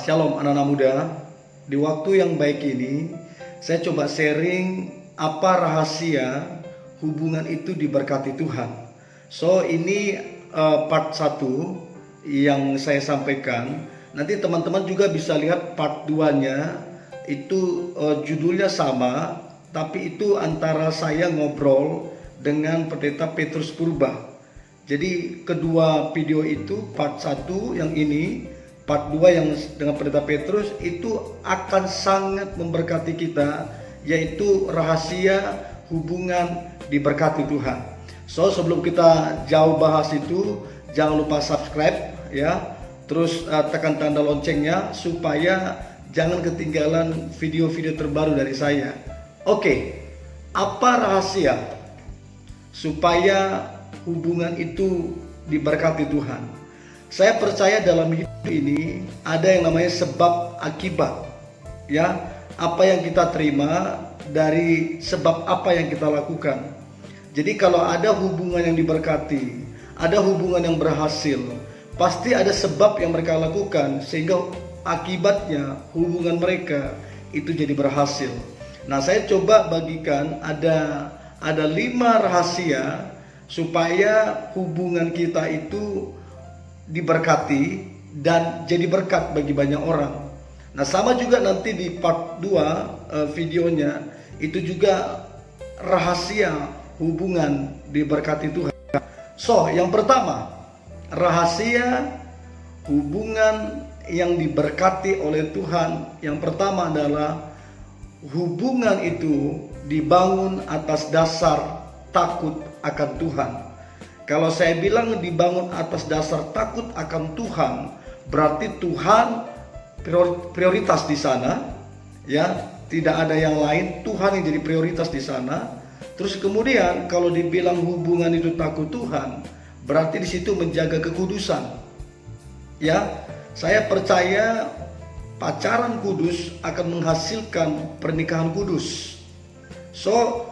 Shalom anak-anak muda. Di waktu yang baik ini, saya coba sharing apa rahasia hubungan itu diberkati Tuhan. So ini part 1 yang saya sampaikan. Nanti teman-teman juga bisa lihat part 2-nya. Itu judulnya sama, tapi itu antara saya ngobrol dengan Pendeta Petrus Purba. Jadi kedua video itu, part 1 yang ini, part 2 yang dengan Pendeta Petrus itu akan sangat memberkati kita, yaitu rahasia hubungan diberkati Tuhan. So sebelum kita jauh bahas itu, jangan lupa subscribe ya. Terus tekan tanda loncengnya supaya jangan ketinggalan video-video terbaru dari saya. Oke, apa rahasia supaya hubungan itu diberkati Tuhan? Saya percaya dalam hidup ini ada yang namanya sebab akibat. Ya, apa yang kita terima dari sebab apa yang kita lakukan. Jadi kalau ada hubungan yang diberkati, ada hubungan yang berhasil, pasti ada sebab yang mereka lakukan sehingga akibatnya hubungan mereka itu jadi berhasil. Nah, saya coba bagikan ada 5 rahasia supaya hubungan kita itu diberkati dan jadi berkat bagi banyak orang. Nah, sama juga nanti di part 2 videonya itu juga rahasia hubungan diberkati Tuhan. So, yang pertama, rahasia hubungan yang diberkati oleh Tuhan. Yang pertama adalah hubungan itu dibangun atas dasar takut akan Tuhan. Kalau saya bilang dibangun atas dasar takut akan Tuhan, berarti Tuhan prioritas di sana, ya, tidak ada yang lain, Tuhan yang jadi prioritas di sana. Terus kemudian kalau dibilang hubungan itu takut Tuhan, berarti di situ menjaga kekudusan. Ya, saya percaya pacaran kudus akan menghasilkan pernikahan kudus. So,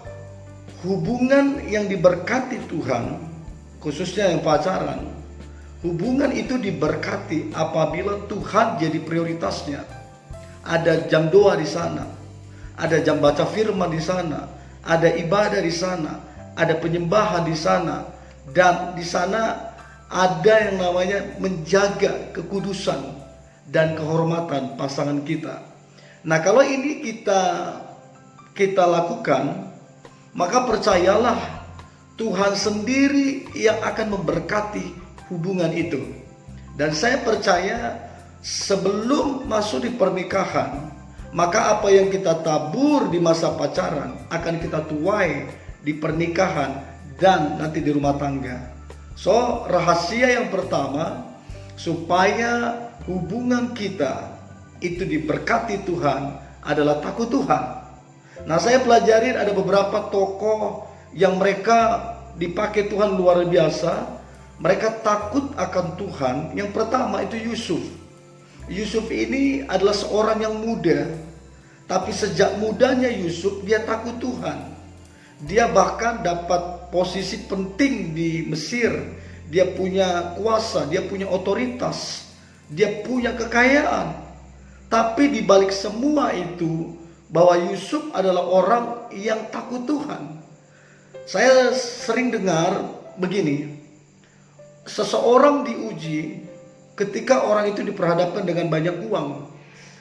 hubungan yang diberkati Tuhan, khususnya yang pacaran, hubungan itu diberkati apabila Tuhan jadi prioritasnya. Ada jam doa di sana, ada jam baca firman di sana, ada ibadah di sana, ada penyembahan di sana, dan di sana ada yang namanya menjaga kekudusan dan kehormatan pasangan kita. Nah, kalau ini kita lakukan, maka percayalah Tuhan sendiri yang akan memberkati hubungan itu. Dan saya percaya sebelum masuk di pernikahan, maka apa yang kita tabur di masa pacaran akan kita tuai di pernikahan dan nanti di rumah tangga. So, rahasia yang pertama supaya hubungan kita itu diberkati Tuhan adalah takut Tuhan. Nah, saya pelajarin ada beberapa tokoh yang mereka dipakai Tuhan luar biasa. Mereka takut akan Tuhan. Yang pertama itu Yusuf. Yusuf ini adalah seorang yang muda, tapi sejak mudanya Yusuf dia takut Tuhan. Dia bahkan dapat posisi penting di Mesir. Dia punya kuasa, dia punya otoritas, dia punya kekayaan. Tapi di balik semua itu, bahwa Yusuf adalah orang yang takut Tuhan. Saya sering dengar begini, seseorang diuji ketika orang itu diperhadapkan dengan banyak uang.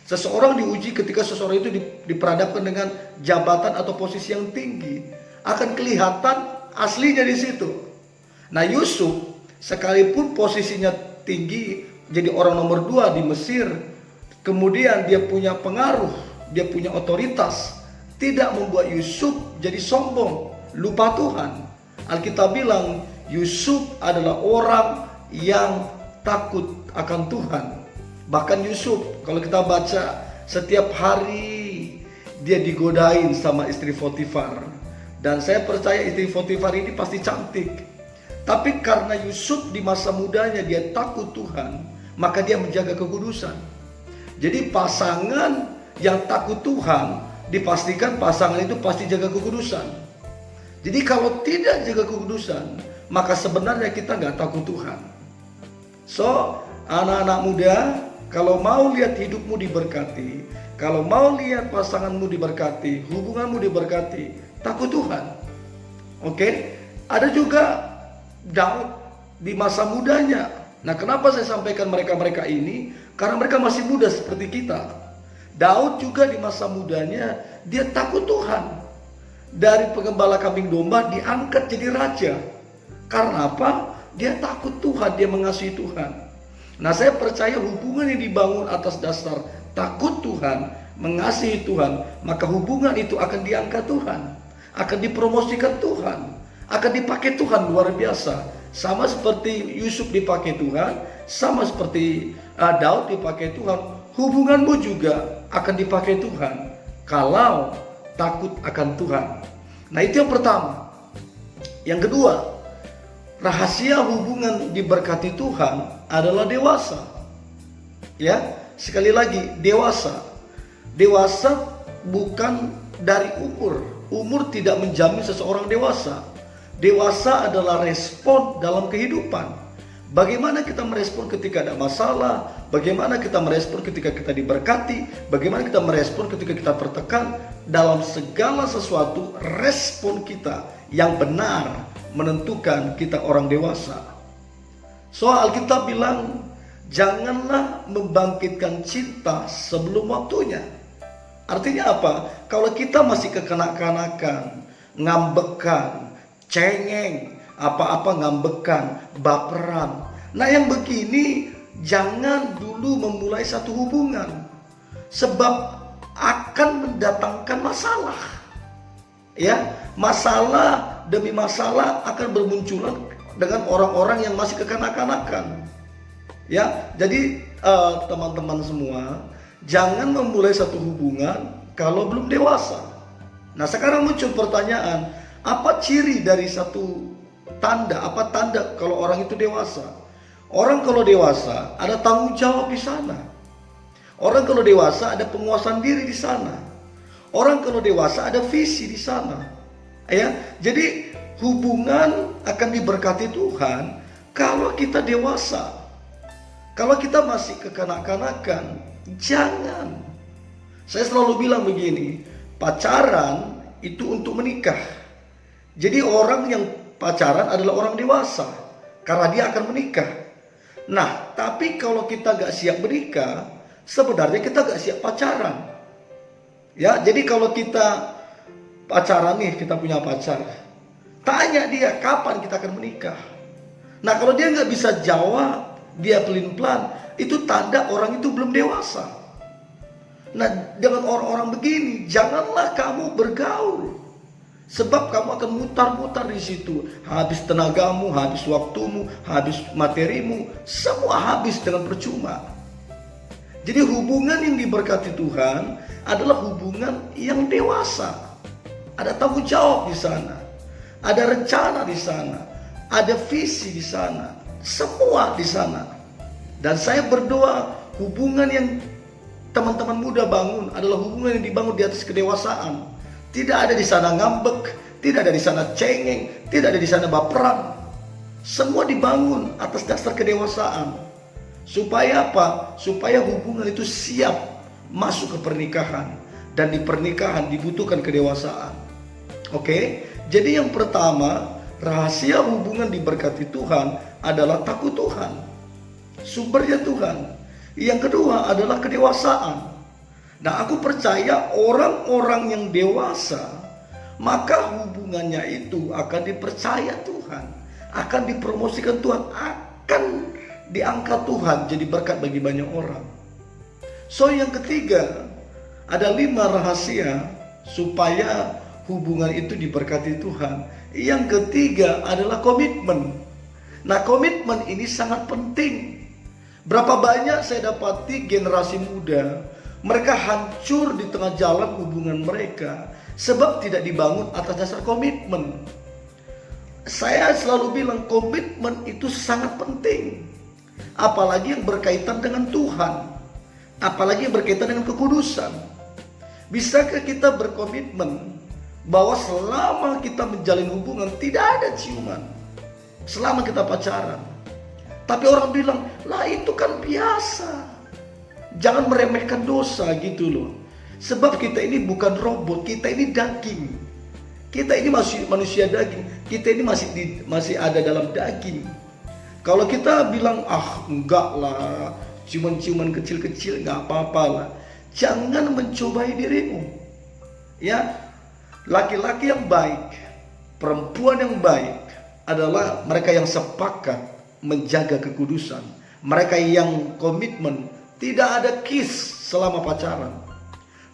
Seseorang diuji ketika seseorang itu diperhadapkan dengan jabatan atau posisi yang tinggi. Akan kelihatan aslinya di situ. Nah, Yusuf sekalipun posisinya tinggi, jadi orang nomor 2 di Mesir, kemudian dia punya pengaruh, dia punya otoritas, tidak membuat Yusuf jadi sombong, lupa Tuhan. Alkitab bilang Yusuf adalah orang yang takut akan Tuhan. Bahkan Yusuf, kalau kita baca, setiap hari dia digodain sama istri Potifar. Dan saya percaya istri Potifar ini pasti cantik. Tapi karena Yusuf di masa mudanya dia takut Tuhan, maka dia menjaga kekudusan. Jadi pasangan yang takut Tuhan, dipastikan pasangan itu pasti jaga kekudusan. Jadi kalau tidak jaga kekudusan, maka sebenarnya kita nggak takut Tuhan. So, anak-anak muda, kalau mau lihat hidupmu diberkati, kalau mau lihat pasanganmu diberkati, hubunganmu diberkati, takut Tuhan. Oke? Ada juga Daud di masa mudanya. Nah, kenapa saya sampaikan mereka-mereka ini? Karena mereka masih muda seperti kita. Daud juga di masa mudanya, dia takut Tuhan. Dari pengembala kambing domba diangkat jadi raja. Karena apa? Dia takut Tuhan, dia mengasihi Tuhan. Nah, saya percaya hubungan yang dibangun atas dasar takut Tuhan, mengasihi Tuhan, maka hubungan itu akan diangkat Tuhan, akan dipromosikan Tuhan, akan dipakai Tuhan luar biasa. Sama seperti Yusuf dipakai Tuhan, sama seperti Daud dipakai Tuhan, hubunganmu juga akan dipakai Tuhan kalau takut akan Tuhan. Nah, itu yang pertama. Yang kedua, rahasia hubungan diberkati Tuhan adalah dewasa. Ya, sekali lagi, dewasa. Dewasa bukan dari umur. Umur tidak menjamin seseorang dewasa. Dewasa adalah respon dalam kehidupan. Bagaimana kita merespon ketika ada masalah, bagaimana kita merespon ketika kita diberkati, bagaimana kita merespon ketika kita tertekan. Dalam segala sesuatu, respon kita yang benar menentukan kita orang dewasa. Soal Alkitab bilang, janganlah membangkitkan cinta sebelum waktunya. Artinya apa? Kalau kita masih kekanak-kanakan, ngambekan, cengeng, apa-apa ngambekan, baperan. Nah, yang begini jangan dulu memulai satu hubungan, sebab akan mendatangkan masalah. Ya, masalah demi masalah akan bermunculan dengan orang-orang yang masih kekanak-kanakan. Ya, jadi teman-teman semua, jangan memulai satu hubungan kalau belum dewasa. Nah, sekarang muncul pertanyaan, apa ciri dari satu tanda? Apa tanda kalau orang itu dewasa? Orang kalau dewasa ada tanggung jawab di sana. Orang kalau dewasa ada penguasaan diri di sana. Orang kalau dewasa ada visi di sana. Ya, jadi hubungan akan diberkati Tuhan kalau kita dewasa. Kalau kita masih kekanak-kanakan, jangan. Saya selalu bilang begini, pacaran itu untuk menikah. Jadi orang yang pacaran adalah orang dewasa, karena dia akan menikah. Nah, tapi kalau kita gak siap menikah, sebenarnya kita gak siap pacaran. Ya, jadi kalau kita pacaran nih, kita punya pacar, tanya dia kapan kita akan menikah. Nah, kalau dia gak bisa jawab, dia pelin-pelan, itu tanda orang itu belum dewasa. Nah, dengan orang-orang begini, janganlah kamu bergaul. Sebab kamu akan mutar-mutar di situ. Habis tenagamu, habis waktumu, habis materimu, semua habis dengan percuma. Jadi hubungan yang diberkati Tuhan adalah hubungan yang dewasa. Ada tanggung jawab di sana. Ada rencana di sana. Ada visi di sana. Semua di sana. Dan saya berdoa hubungan yang teman-teman muda bangun adalah hubungan yang dibangun di atas kedewasaan. Tidak ada di sana ngambek, tidak ada di sana cengeng, tidak ada di sana baperan. Semua dibangun atas dasar kedewasaan. Supaya apa? Supaya hubungan itu siap masuk ke pernikahan. Dan di pernikahan dibutuhkan kedewasaan. Oke? Jadi yang pertama, rahasia hubungan diberkati Tuhan adalah takut Tuhan. Sumbernya Tuhan. Yang kedua adalah kedewasaan. Nah, aku percaya orang-orang yang dewasa, maka hubungannya itu akan dipercaya Tuhan, akan dipromosikan Tuhan, akan diangkat Tuhan jadi berkat bagi banyak orang. So, yang ketiga, ada 5 rahasia supaya hubungan itu diberkati Tuhan. Yang ketiga adalah komitmen. Nah, komitmen ini sangat penting. Berapa banyak saya dapati generasi muda, mereka hancur di tengah jalan hubungan mereka sebab tidak dibangun atas dasar komitmen. Saya selalu bilang komitmen itu sangat penting. Apalagi yang berkaitan dengan Tuhan. Apalagi yang berkaitan dengan kekudusan. Bisakah kita berkomitmen bahwa selama kita menjalin hubungan tidak ada ciuman selama kita pacaran? Tapi orang bilang, lah itu kan biasa. Jangan meremehkan dosa gitu loh. Sebab kita ini bukan robot, kita ini daging. Kita ini masih manusia daging. Kita ini masih ada dalam daging. Kalau kita bilang, enggak lah, ciuman-ciuman kecil-kecil enggak apa-apa lah. Jangan mencobai dirimu. Ya, laki-laki yang baik, perempuan yang baik adalah mereka yang sepakat menjaga kekudusan. Mereka yang komitmen, tidak ada kiss selama pacaran.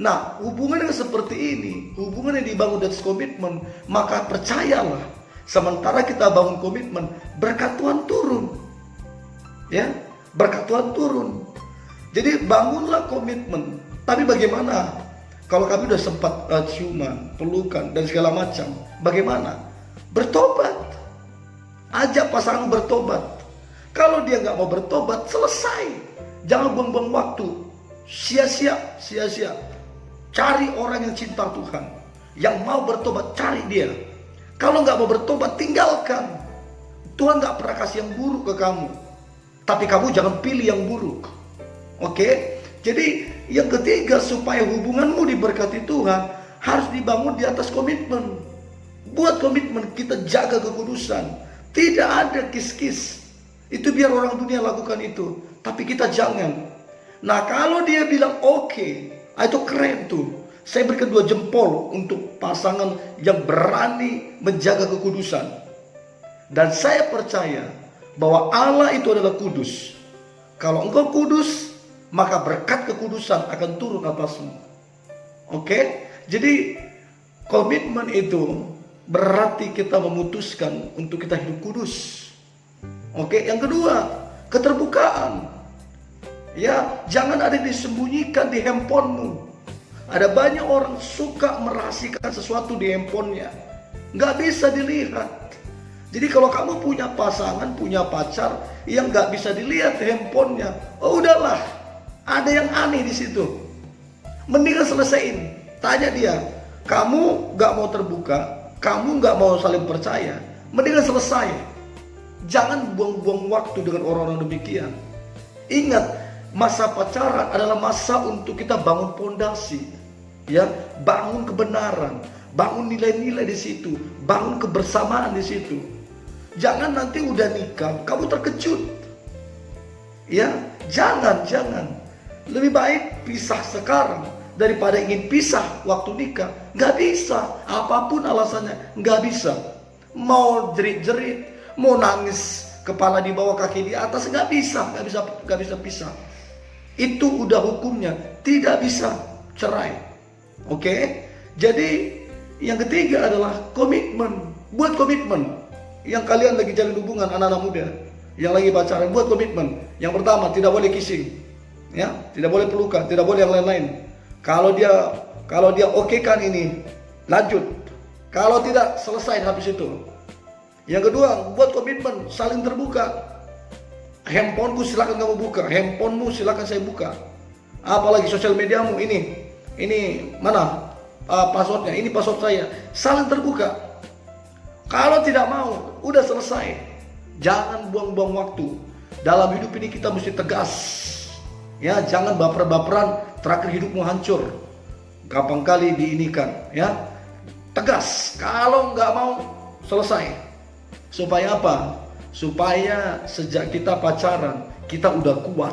Nah, hubungan yang seperti ini, hubungan yang dibangun dari komitmen, maka percayalah, sementara kita bangun komitmen, berkat Tuhan turun. Ya, berkat Tuhan turun. Jadi bangunlah komitmen. Tapi bagaimana kalau kami sudah sempat ciuman, pelukan dan segala macam? Bagaimana? Bertobat. Ajak pasangan bertobat. Kalau dia nggak mau bertobat, selesai. Jangan buang-buang waktu, sia-sia. Cari orang yang cinta Tuhan, yang mau bertobat, cari dia. Kalau nggak mau bertobat, tinggalkan. Tuhan nggak pernah kasih yang buruk ke kamu, tapi kamu jangan pilih yang buruk. Oke? Jadi yang ketiga, supaya hubunganmu diberkati Tuhan, harus dibangun di atas komitmen. Buat komitmen, kita jaga kekudusan. Tidak ada kis-kis. Itu biar orang dunia lakukan itu, tapi kita jangan. Nah, kalau dia bilang oke, itu keren tuh. Saya berikan 2 jempol untuk pasangan yang berani menjaga kekudusan. Dan saya percaya bahwa Allah itu adalah kudus. Kalau engkau kudus, maka berkat kekudusan akan turun atasmu. Oke? Jadi komitmen itu berarti kita memutuskan untuk kita hidup kudus. Oke, yang kedua, keterbukaan. Ya, jangan ada yang disembunyikan di handphonemu. Ada banyak orang suka merahasiakan sesuatu di handphonenya. Nggak bisa dilihat. Jadi kalau kamu punya pasangan, punya pacar yang nggak bisa dilihat handphonenya, udahlah, ada yang aneh di situ. Mendingan selesaiin. Tanya dia, kamu nggak mau terbuka, kamu nggak mau saling percaya, mendingan selesai. Jangan buang-buang waktu dengan orang-orang demikian. Ingat, masa pacaran adalah masa untuk kita bangun pondasi, ya, bangun kebenaran, bangun nilai-nilai di situ, bangun kebersamaan di situ. Jangan nanti udah nikah, kamu terkejut. Ya, jangan. Lebih baik pisah sekarang daripada ingin pisah waktu nikah. Nggak bisa, apapun alasannya, nggak bisa. Mau jerit-jerit, mau nangis, kepala di bawah kaki di atas, nggak bisa pisah. Itu udah hukumnya, tidak bisa cerai. Oke? Jadi yang ketiga adalah komitmen. Buat komitmen. Yang kalian lagi jalin hubungan, anak-anak muda yang lagi pacaran, buat komitmen. Yang pertama, tidak boleh kissing, ya, tidak boleh pelukan, tidak boleh yang lain-lain. Kalau dia oke kan ini, lanjut. Kalau tidak, selesai habis itu. Yang kedua, buat komitmen, saling terbuka. Handphoneku silakan kamu buka, handphonemu silakan saya buka. Apalagi sosial mediamu, ini mana passwordnya, ini password saya. Saling terbuka. Kalau tidak mau, udah selesai. Jangan buang-buang waktu. Dalam hidup ini kita mesti tegas. Ya, jangan baper-baperan, terakhir hidupmu hancur. Gampang kali diinikan, ya. Tegas. Kalau nggak mau, selesai. Supaya apa? Supaya sejak kita pacaran, kita udah kuat.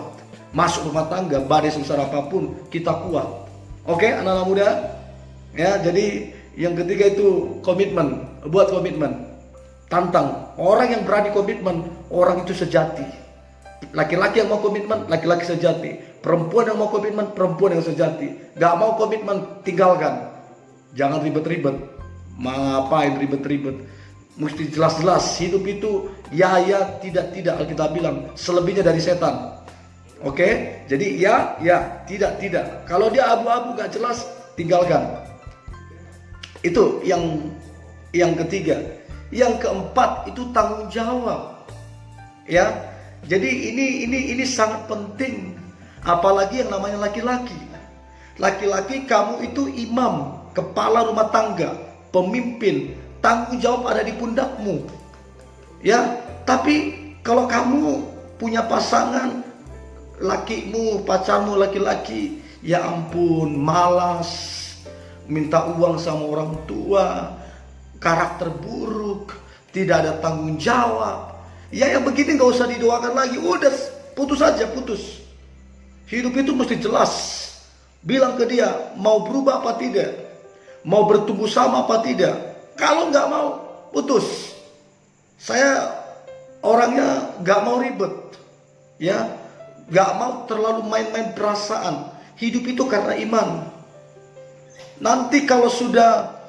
Masuk rumah tangga, badai sebesar apapun, kita kuat. Oke, anak-anak muda? Ya, jadi yang ketiga itu komitmen. Buat komitmen. Tantang. Orang yang berani komitmen, orang itu sejati. Laki-laki yang mau komitmen, laki-laki sejati. Perempuan yang mau komitmen, perempuan yang sejati. Gak mau komitmen, tinggalkan. Jangan ribet-ribet. Ngapain ribet-ribet? Mesti jelas-jelas. Hidup itu ya, tidak. Alkitab bilang selebihnya dari setan. Oke? Jadi ya, tidak. Kalau dia abu-abu gak jelas, tinggalkan. Itu yang ketiga. Yang keempat itu tanggung jawab. Ya. Jadi ini sangat penting, apalagi yang namanya laki-laki. Laki-laki, kamu itu imam, kepala rumah tangga, pemimpin. Tanggung jawab ada di pundakmu. Ya, tapi kalau kamu punya pasangan lakimu, pacarmu laki-laki, ya ampun, malas, minta uang sama orang tua, karakter buruk, tidak ada tanggung jawab, ya yang begini gak usah didoakan lagi, udah putus aja, putus. Hidup itu mesti jelas. Bilang ke dia, mau berubah apa tidak, mau bertumbuh sama apa tidak. Kalau nggak mau, putus. Saya orangnya nggak mau ribet, ya, nggak mau terlalu main-main perasaan. Hidup itu karena iman. Nanti kalau sudah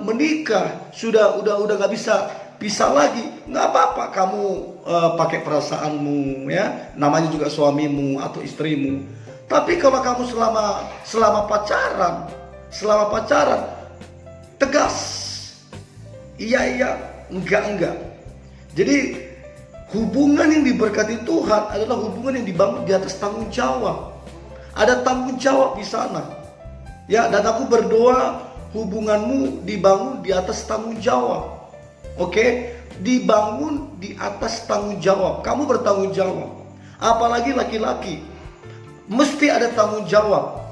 menikah, udah nggak bisa lagi, nggak apa-apa kamu pakai perasaanmu, ya, namanya juga suamimu atau istrimu. Tapi kalau kamu selama pacaran tegas, iya, enggak. Jadi hubungan yang diberkati Tuhan adalah hubungan yang dibangun di atas tanggung jawab. Ada tanggung jawab di sana. Ya, dan aku berdoa hubunganmu dibangun di atas tanggung jawab. Oke? Dibangun di atas tanggung jawab. Kamu bertanggung jawab. Apalagi laki-laki. Mesti ada tanggung jawab.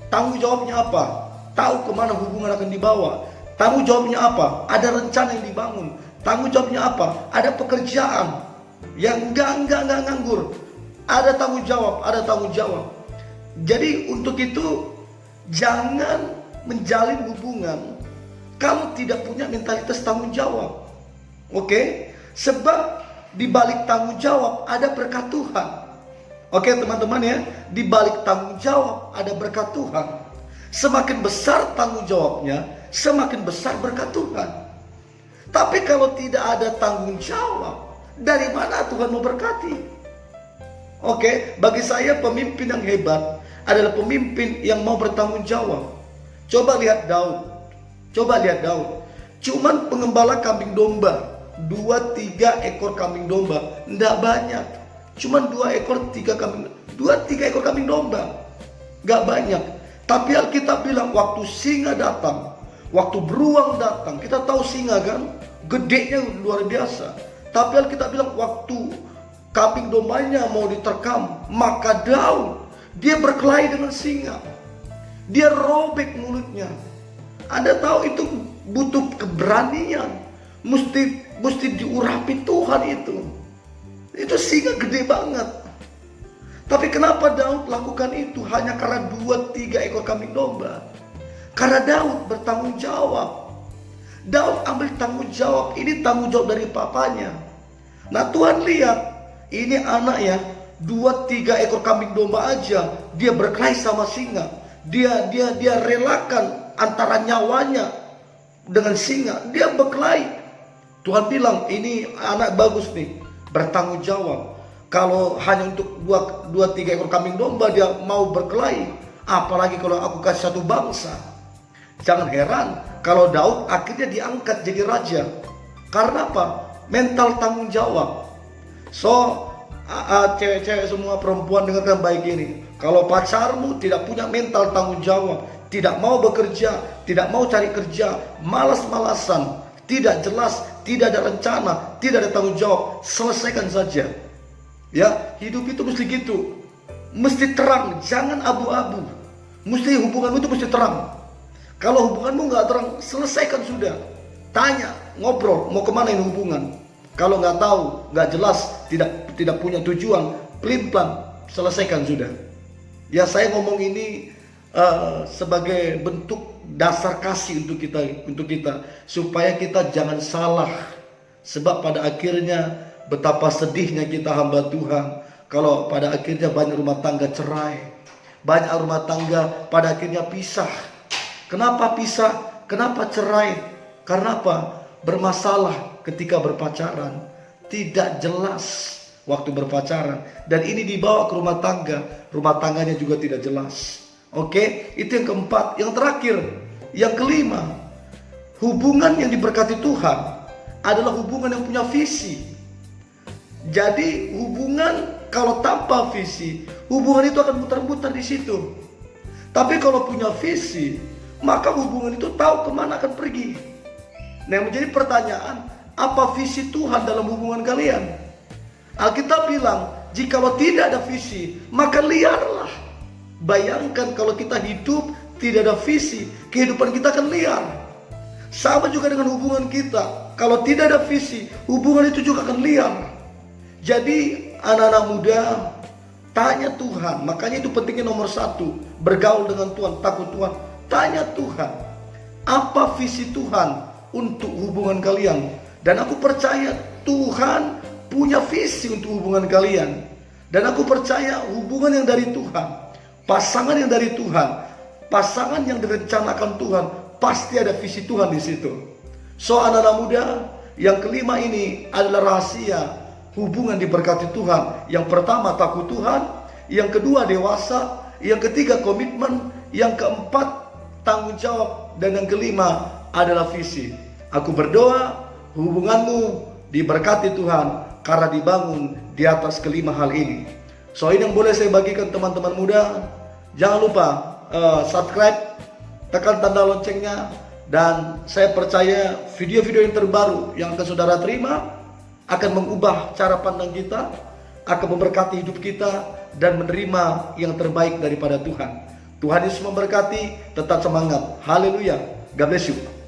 Tanggung jawabnya apa? Tahu kemana hubungan akan dibawa. Tanggung jawabnya apa? Ada rencana yang dibangun. Tanggung jawabnya apa? Ada pekerjaan yang enggak nganggur. Ada tanggung jawab. Jadi untuk itu jangan menjalin hubungan kalau tidak punya mentalitas tanggung jawab. Oke? Sebab di balik tanggung jawab ada berkat Tuhan. Oke, teman-teman ya, di balik tanggung jawab ada berkat Tuhan. Semakin besar tanggung jawabnya, semakin besar berkat Tuhan. Tapi kalau tidak ada tanggung jawab, dari mana Tuhan mau berkati? Oke, bagi saya pemimpin yang hebat adalah pemimpin yang mau bertanggung jawab. Coba lihat Daud. Cuman pengembala kambing domba, 2-3 ekor kambing domba, enggak banyak. Cuman 2-3 ekor kambing domba, enggak banyak. Tapi Alkitab bilang waktu singa datang, waktu beruang datang, kita tahu singa kan, gedenya luar biasa. Tapi Alkitab bilang waktu kambing dombanya mau diterkam, maka Daud, dia berkelahi dengan singa. Dia robek mulutnya. Anda tahu itu butuh keberanian. Mesti diurapi Tuhan itu. Itu singa gede banget. Tapi kenapa Daud lakukan itu? Hanya karena 2-3 ekor kambing domba. Karena Daud bertanggung jawab. Daud ambil tanggung jawab. Ini tanggung jawab dari papanya. Nah, Tuhan lihat, ini anaknya 2-3 ekor kambing domba aja dia berkelahi sama singa. Dia relakan antara nyawanya dengan singa. Dia berkelahi. Tuhan bilang, ini anak bagus nih, bertanggung jawab. Kalau hanya untuk 2-3 ekor kambing domba dia mau berkelahi, apalagi kalau aku kasih satu bangsa. Jangan heran kalau Daud akhirnya diangkat jadi raja. Karena apa? Mental tanggung jawab. So, cewek-cewek semua, perempuan, dengarkan baik ini. Kalau pacarmu tidak punya mental tanggung jawab, tidak mau bekerja, tidak mau cari kerja, malas-malasan, tidak jelas, tidak ada rencana, tidak ada tanggung jawab, selesaikan saja. Ya, hidup itu mesti gitu. Mesti terang, jangan abu-abu. Mesti hubunganmu itu mesti terang. Kalau hubunganmu nggak terang, selesaikan sudah. Tanya, ngobrol, mau kemana ini hubungan. Kalau nggak tahu, nggak jelas, tidak punya tujuan, pelin-pelan, selesaikan sudah. Ya, saya ngomong ini sebagai bentuk dasar kasih untuk kita, supaya kita jangan salah. Sebab pada akhirnya betapa sedihnya kita hamba Tuhan kalau pada akhirnya banyak rumah tangga cerai, banyak rumah tangga pada akhirnya pisah. Kenapa pisah? Kenapa cerai? Karena apa? Bermasalah ketika berpacaran, tidak jelas waktu berpacaran, dan ini dibawa ke rumah tangganya juga tidak jelas. Oke, itu yang keempat. Yang terakhir, yang kelima, hubungan yang diberkati Tuhan adalah hubungan yang punya visi. Jadi hubungan kalau tanpa visi, hubungan itu akan muter-muter di situ. Tapi kalau punya visi, maka hubungan itu tahu kemana akan pergi. Nah, yang menjadi pertanyaan, apa visi Tuhan dalam hubungan kalian? Alkitab bilang, jikalau tidak ada visi, maka liarlah. Bayangkan kalau kita hidup tidak ada visi, kehidupan kita akan liar. Sama juga dengan hubungan kita. Kalau tidak ada visi, hubungan itu juga akan liar. Jadi anak-anak muda, tanya Tuhan. Makanya itu pentingnya nomor 1, bergaul dengan Tuhan, takut Tuhan. Tanya Tuhan, apa visi Tuhan untuk hubungan kalian? Dan aku percaya Tuhan punya visi untuk hubungan kalian. Dan aku percaya hubungan yang dari Tuhan, pasangan yang dari Tuhan, pasangan yang direncanakan Tuhan, pasti ada visi Tuhan di situ. So anak-anak muda, yang kelima ini adalah rahasia hubungan diberkati Tuhan. Yang pertama takut Tuhan, yang kedua dewasa, yang ketiga komitmen, yang keempat tanggung jawab, dan yang kelima adalah visi. Aku berdoa hubunganmu diberkati Tuhan karena dibangun di atas kelima hal ini. So ini yang boleh saya bagikan teman-teman muda. Jangan lupa subscribe, tekan tanda loncengnya, dan saya percaya video-video yang terbaru yang akan saudara terima akan mengubah cara pandang kita, akan memberkati hidup kita, dan menerima yang terbaik daripada Tuhan. Tuhan Yesus memberkati, tetap semangat. Haleluya. God bless you.